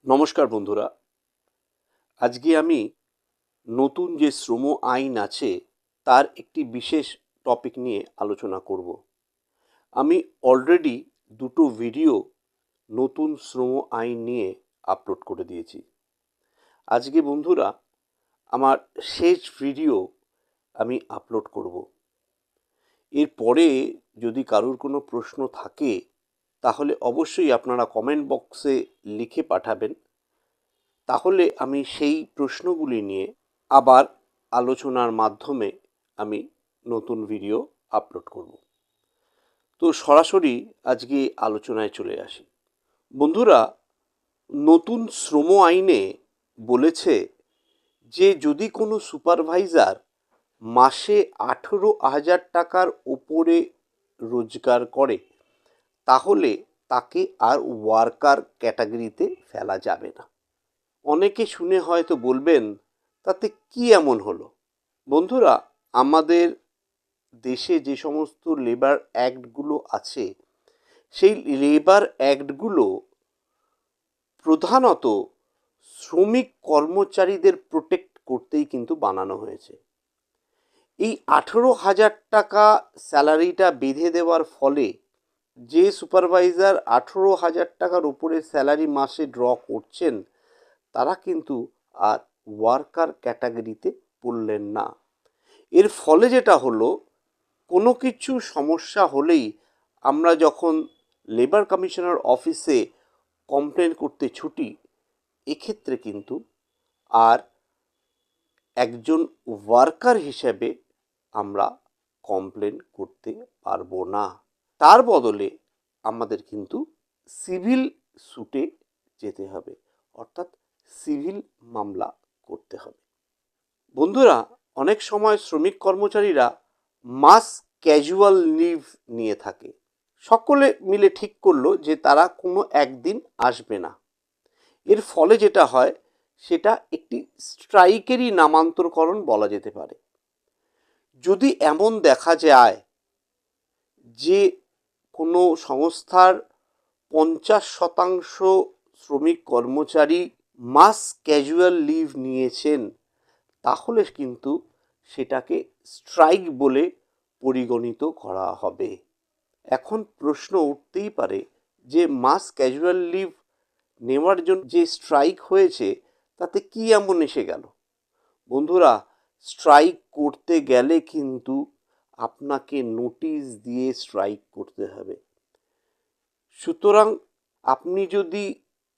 নমস্কার বন্ধুরা, আজকে আমি নতুন যে শ্রম আইন আছে তার একটি বিশেষ টপিক নিয়ে আলোচনা করব। আমি অলরেডি দুটো ভিডিও নতুন শ্রম আইন নিয়ে আপলোড করে দিয়েছি। আজকে বন্ধুরা আমার শেষ ভিডিও আমি আপলোড করব। এরপরে যদি কারোর কোনো প্রশ্ন থাকে তাহলে অবশ্যই আপনারা কমেন্ট বক্সে লিখে পাঠাবেন। তাহলে আমি সেই প্রশ্নগুলি নিয়ে আবার আলোচনার মাধ্যমে আমি নতুন ভিডিও আপলোড করব। তো সরাসরি আজকে আলোচনায় চলে আসি। বন্ধুরা, নতুন শ্রম আইনে বলেছে যে যদি কোনো সুপারভাইজার মাসে 18,000 টাকার ওপরে রোজগার করে তাহলে তাকে আর ওয়ার্কার ক্যাটাগরিতে ফেলা যাবে না। অনেকে শুনে হয়তো বলবেন, তাতে কি এমন হলো? বন্ধুরা, আমাদের দেশে যে সমস্ত লেবার অ্যাক্টগুলো আছে সেই লেবার অ্যাক্টগুলো প্রধানত শ্রমিক কর্মচারীদের প্রোটেক্ট করতেই কিন্তু বানানো হয়েছে। এই 18,000 টাকা স্যালারিটা বেঁধে দেওয়ার ফলে যে সুপারভাইজার 18,000 টাকার উপরে স্যালারি মাসে ড্র করছেন তারা কিন্তু আর ওয়ার্কার ক্যাটাগরিতে পড়লেন না। এর ফলে যেটা হলো, কোনো কিছু সমস্যা হলেই আমরা যখন লেবার কমিশনার অফিসে কমপ্লেন করতে ছুটি, এক্ষেত্রে কিন্তু আর একজন ওয়ার্কার হিসেবে আমরা কমপ্লেন করতে পারবো না। তার বদলে আমাদের কিন্তু সিভিল সুটে যেতে হবে, অর্থাৎ সিভিল মামলা করতে হবে। বন্ধুরা, অনেক সময় শ্রমিক কর্মচারীরা মাস ক্যাজুয়াল লিভ নিয়ে থাকে। সকলে মিলে ঠিক করলো যে তারা কোনো একদিন আসবে না। এর ফলে যেটা হয় সেটা একটি স্ট্রাইকেরই নামান্তরকরণ বলা যেতে পারে। যদি এমন দেখা যায় যে কোনো সংস্থার 50% শ্রমিক কর্মচারী মাস ক্যাজুয়াল লিভ নিয়েছেন, তাহলে কিন্তু সেটাকে স্ট্রাইক বলে পরিগণিত করা হবে। এখন প্রশ্ন উঠতেই পারে যে মাস ক্যাজুয়াল লিভ নেওয়ার জন্য যে স্ট্রাইক হয়েছে তাতে কি এমন এসে গেল? বন্ধুরা, স্ট্রাইক করতে গেলে কিন্তু আপনাকে নোটিশ দিয়ে স্ট্রাইক করতে হবে। সুতরাং আপনি যদি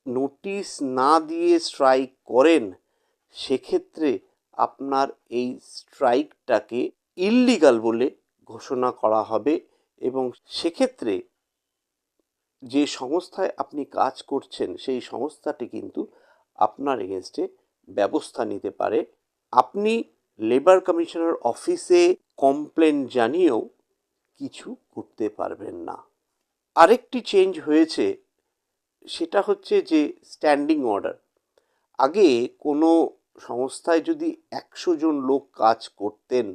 নোটিশ না দিয়ে স্ট্রাইক করেন, সেক্ষেত্রে আপনার এই স্ট্রাইকটাকে ইললিগাল বলে ঘোষণা করা হবে এবং সেক্ষেত্রে যে সংস্থায় আপনি কাজ করছেন সেই সংস্থাটি কিন্তু আপনার এগেনস্টে ব্যবস্থা নিতে পারে। আপনি লেবার কমিশনার অফিসে কমপ্লেন জানিয়েও কিছু করতে পারবেন না। আরেকটি চেঞ্জ হয়েছে, সেটা হচ্ছে যে স্ট্যান্ডিং অর্ডার। আগে কোনো সংস্থায় যদি 100 জন লোক কাজ করতেন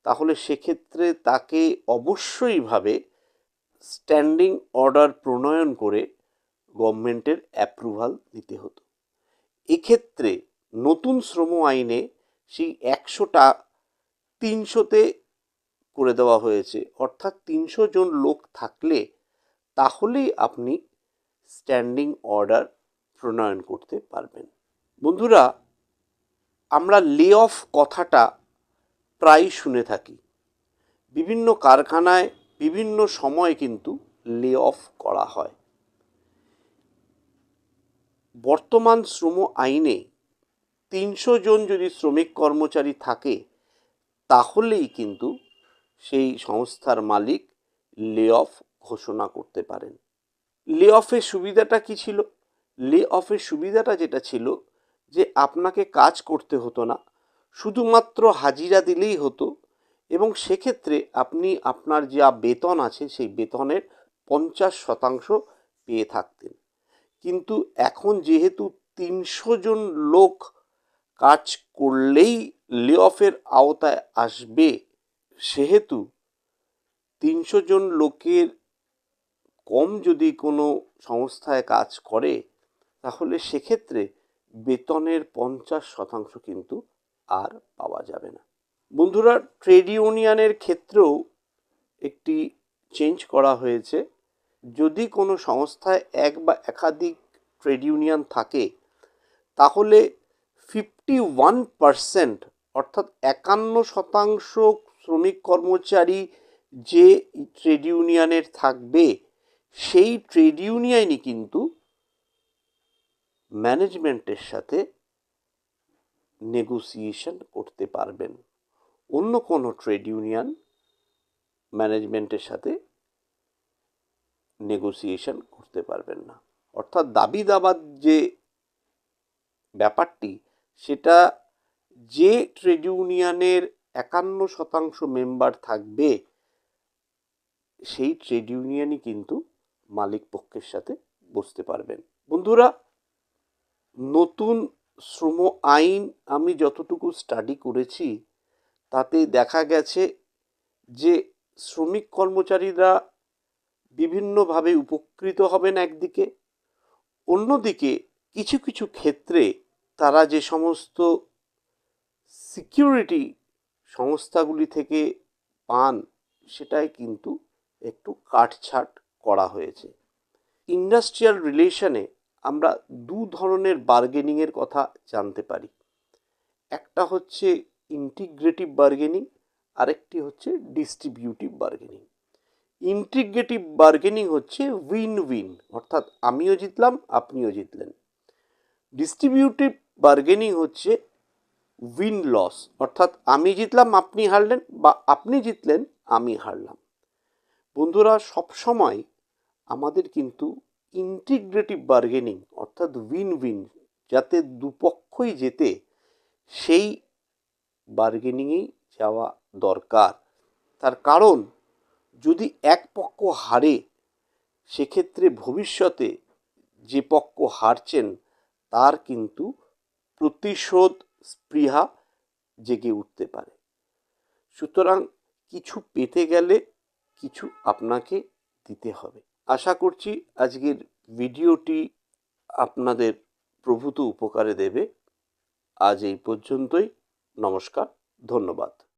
তাহলে সেক্ষেত্রে তাকে অবশ্যইভাবে স্ট্যান্ডিং অর্ডার প্রণয়ন করে গভর্নমেন্টের অ্যাপ্রুভাল দিতে হতো। এক্ষেত্রে নতুন শ্রম আইনে সেই 100টা 300-তে করে দেওয়া হয়েছে, অর্থাৎ 300 জন লোক থাকলে তাহলেই আপনি স্ট্যান্ডিং অর্ডার প্রণয়ন করতে পারবেন। বন্ধুরা, আমরা লে অফ কথাটা প্রায় শুনে থাকি। বিভিন্ন কারখানায় বিভিন্ন সময় কিন্তু লে অফ করা হয়। বর্তমান শ্রম আইনে 300 জন যদি শ্রমিক কর্মচারী থাকে তাহলেই কিন্তু সেই সংস্থার মালিক লে অফ ঘোষণা করতে পারেন। লে অফের সুবিধাটা কি ছিল? লে অফের সুবিধাটা যেটা ছিল যে আপনাকে কাজ করতে হতো না, শুধুমাত্র হাজিরা দিলেই হতো এবং সেক্ষেত্রে আপনি আপনার যা বেতন আছে সেই বেতনের 50% পেয়ে থাকতেন। কিন্তু এখন যেহেতু 300 জন লোক কাজ করলেই লে অফের আওতায় আসবে, সেহেতু 300 জন লোকের কম যদি কোনো সংস্থায় কাজ করে তাহলে সেক্ষেত্রে বেতনের 50% কিন্তু আর পাওয়া যাবে না। বন্ধুরা, ট্রেড ইউনিয়নের ক্ষেত্রেও একটি চেঞ্জ করা হয়েছে। যদি কোনো সংস্থায় এক বা একাধিক ট্রেড ইউনিয়ন থাকে, তাহলে 51%, অর্থাৎ 51% শ্রমিক কর্মচারী যে ট্রেড ইউনিয়নের থাকবে, সেই ট্রেড ইউনিয়নই কিন্তু ম্যানেজমেন্টের সাথে নেগোসিয়েশন করতে পারবেন। অন্য কোনো ট্রেড ইউনিয়ন ম্যানেজমেন্টের সাথে নেগোসিয়েশন করতে পারবেন না। অর্থাৎ দাবি দাবার যে ব্যাপারটি, সেটা যে ট্রেড ইউনিয়নের 51% মেম্বার থাকবে, সেই ট্রেড ইউনিয়নই কিন্তু মালিক পক্ষের সাথে বসতে পারবেন। বন্ধুরা, নতুন শ্রম আইন আমি যতটুকু স্টাডি করেছি, তাতে দেখা গেছে যে শ্রমিক কর্মচারীরা বিভিন্নভাবে উপকৃত হবেন একদিকে, অন্যদিকে কিছু কিছু ক্ষেত্রে তারা যে সমস্ত সিকিউরিটি সংস্থাগুলি থেকে পান, সেটাই কিন্তু একটু কাটছাট করা হয়েছে। ইন্ডাস্ট্রিয়াল রিলেশনে আমরা দু ধরনের বার্গেনিংয়ের কথা জানতে পারি। একটা হচ্ছে ইন্টিগ্রেটিভ বার্গেনিং, আরেকটি হচ্ছে ডিস্ট্রিবিউটিভ বার্গেনিং। ইন্টিগ্রেটিভ বার্গেনিং হচ্ছে উইন উইন, অর্থাৎ আমিও জিতলাম, আপনিও জিতলেন। ডিস্ট্রিবিউটিভ বার্গেনিং হচ্ছে উইন লস, অর্থাৎ আমি জিতলাম, আপনি হারলেন, বা আপনি জিতলেন, আমি হারলাম। বন্ধুরা, সবসময় আমাদের কিন্তু ইন্টিগ্রেটিভ বার্গেনিং, অর্থাৎ উইন উইন, যাতে দুপক্ষই জেতে, সেই বার্গেনিংয়েই যাওয়া দরকার। তার কারণ, যদি এক পক্ষ হারে, সেক্ষেত্রে ভবিষ্যতে যে পক্ষ হারছেন তার কিন্তু প্রতিশোধ স্পৃহা জেগে উঠতে পারে। সুতরাং কিছু পেতে গেলে কিছু আপনাকে দিতে হবে। আশা করছি আজকের ভিডিওটি আপনাদের প্রভূত উপকারে দেবে। আজ এই পর্যন্তই। নমস্কার, ধন্যবাদ।